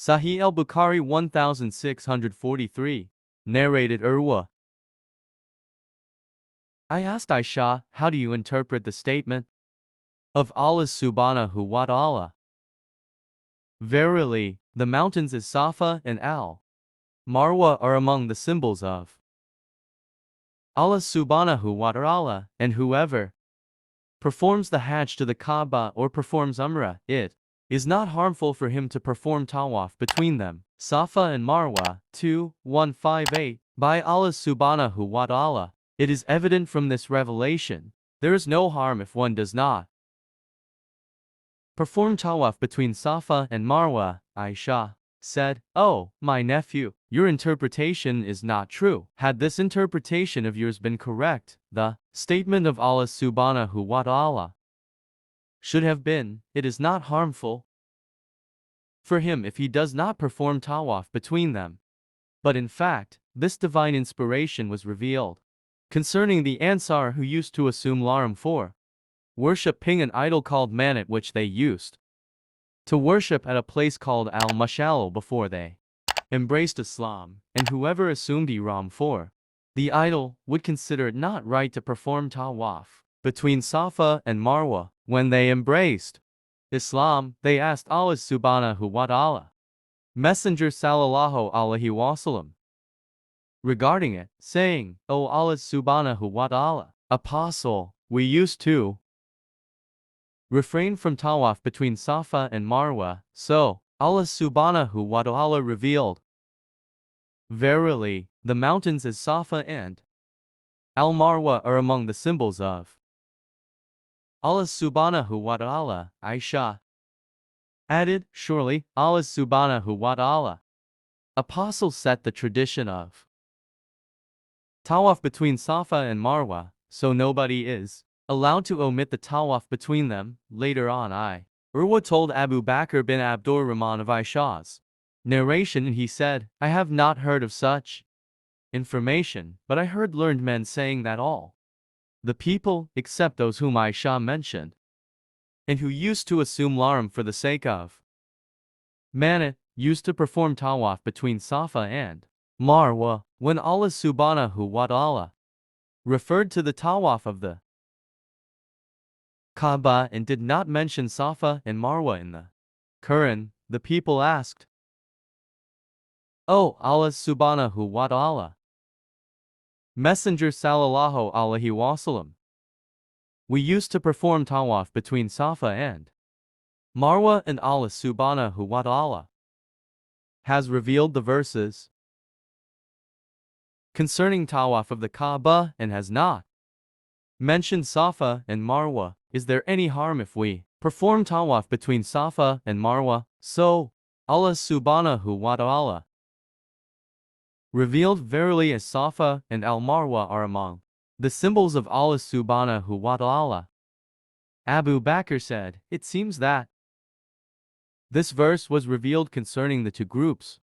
Sahih Al-Bukhari 1643. Narrated Urwa. I asked Aisha, how do you interpret the statement of Allah subhanahu wa ta'ala? Verily, the mountains is Safa and Al-Marwa are among the symbols of Allah subhanahu wa ta'ala, and whoever performs the Hajj to the Kaaba or performs Umrah, it is not harmful for him to perform tawaf between them. Safa and Marwa, 2:158. By Allah subhanahu wa ta'ala. It is evident from this revelation, there is no harm if one does not perform tawaf between Safa and Marwa. Aisha said, "Oh, my nephew, your interpretation is not true. Had this interpretation of yours been correct, the statement of Allah subhanahu wa ta'ala should have been, it is not harmful for him if he does not perform tawaf between them." But in fact, this divine inspiration was revealed concerning the Ansar who used to assume Laram for worshipping an idol called Manat, which they used to worship at a place called Al-Mashal before they embraced Islam, and whoever assumed Ihram for the idol would consider it not right to perform tawaf between Safa and Marwa. When they embraced Islam, they asked Allah subhanahu wa ta'ala, Messenger sallallahu alaihi wasallam, regarding it, saying, O Allah subhanahu wa ta'ala, Apostle, we used to refrain from tawaf between Safa and Marwa, so Allah subhanahu wa ta'ala revealed, verily, the mountains as Safa and Al-Marwa are among the symbols of Allah subhanahu wa ta'ala. Aisha added, surely, Allah subhanahu wa ta'ala Apostle set the tradition of tawaf between Safa and Marwa, so nobody is allowed to omit the tawaf between them. Later on, Urwa told Abu Bakr bin Abdur Rahman of Aisha's narration, and he said, I have not heard of such information, but I heard learned men saying that all the people, except those whom Aisha mentioned, and who used to assume Laram for the sake of Manat, used to perform tawaf between Safa and Marwa. When Allah subhanahu wa ta'ala referred to the tawaf of the Kaaba and did not mention Safa and Marwa in the Quran, the people asked, O Allah subhanahu wa ta'ala, Messenger sallallahu alaihi wasallam, we used to perform tawaf between Safa and Marwa, and Allah subhanahu wa ta'ala has revealed the verses concerning tawaf of the Kaaba and has not mentioned Safa and Marwa. Is there any harm if we perform tawaf between Safa and Marwa? So Allah subhanahu wa ta'ala revealed, verily as Safa and Al-Marwa are among the symbols of Allah subhanahu wa ta'ala. Abu Bakr said, it seems that this verse was revealed concerning the two groups,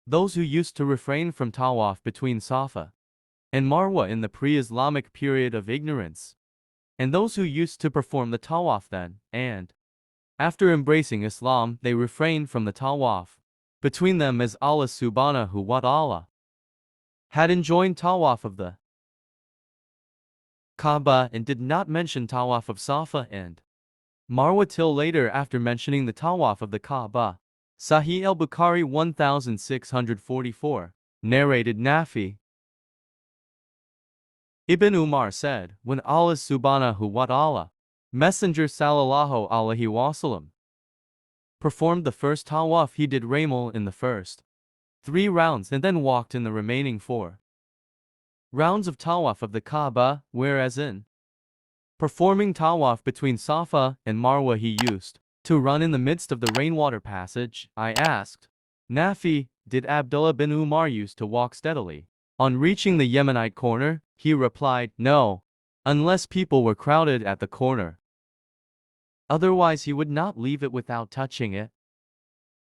those who used to refrain from tawaf between Safa and Marwa in the pre-Islamic period of ignorance, and those who used to perform the tawaf then, and after embracing Islam they refrained from the tawaf between them, as Allah subhanahu wa ta'ala had enjoined tawaf of the Kaaba and did not mention tawaf of Safa and Marwa till later after mentioning the tawaf of the Kaaba. Sahih Al-Bukhari 1644. Narrated Nafi. Ibn Umar said, when Allah subhanahu wa ta'ala, Messenger sallallahu alaihi wasallam, performed the first tawaf, he did ramal in the first 3 rounds and then walked in the remaining 4 rounds of tawaf of the Kaaba, whereas in performing tawaf between Safa and Marwa he used to run in the midst of the rainwater passage. I asked Nafi, did Abdullah bin Umar used to walk steadily on reaching the Yemenite corner? He replied, no, unless people were crowded at the corner. Otherwise he would not leave it without touching it.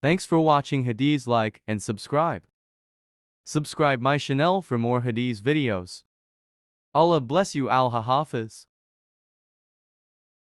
Thanks for watching Hadith. Like and subscribe. Subscribe my channel for more Hadith videos. Allah bless you. Al-Hafiz.